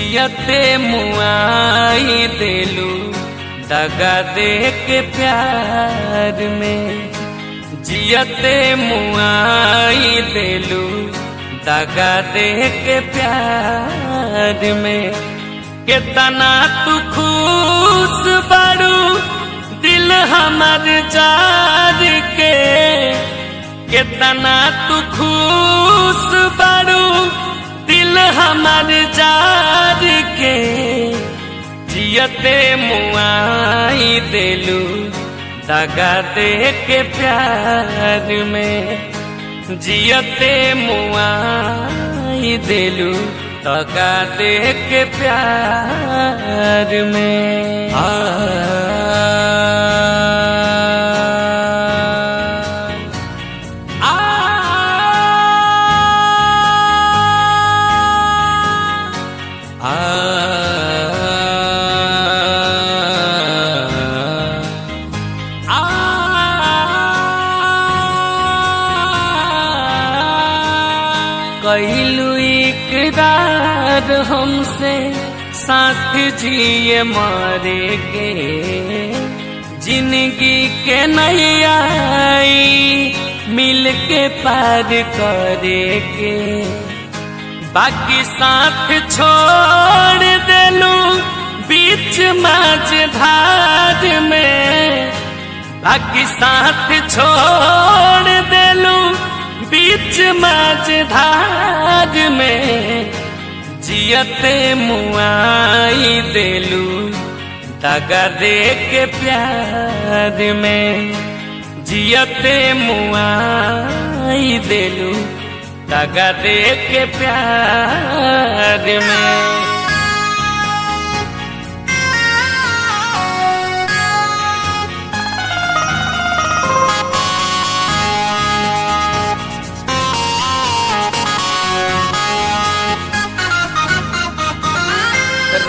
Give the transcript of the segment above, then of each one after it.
जियते मुआई देलू दगा दे के प्यार में। जियते मुआई देलू दगा दे के प्यार में। कितना तू खुश बारू दिल हमर जार के। कितना तू खुश बारू दिल हमर जार के। जियते मुआई देलू दगा दे के प्यार में। जियते मुआई देलू दगा दे के प्यार में। कहलू इकरार हमसे साथ जिए मारे के। जिंदगी के नैया मिल के पार करे के। बाकी साथ छोड़ देलू बीच माझधार में। बाकी साथ छोड़ देलू बीच माझधार में। जियते मुआई देलू दगा दे के प्यार में। जियते मुआई देलू दगा दे के प्यार में।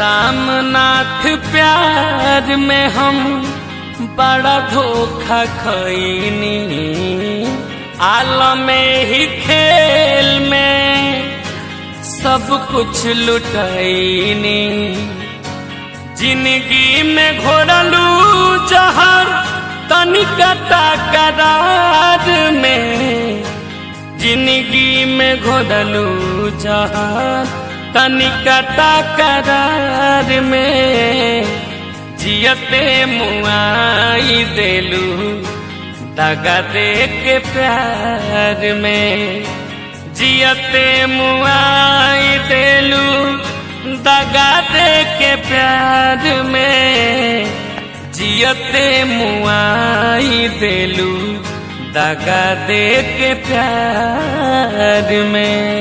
रामनाथ प्यार में हम बड़ा धोखा खैनी। आलम ही खेल में सब कुछ लुटैनी। जिंदगी में घोरलू जहर तनिका करार में। जिंदगी में घोरलू जहर तनिका करार में। जियते मुआई देलू दगा दे के प्यार में। जियते मुआई देलू दगा दे के प्यार में। जियते मुआई देलू दगा दे के प्यार में।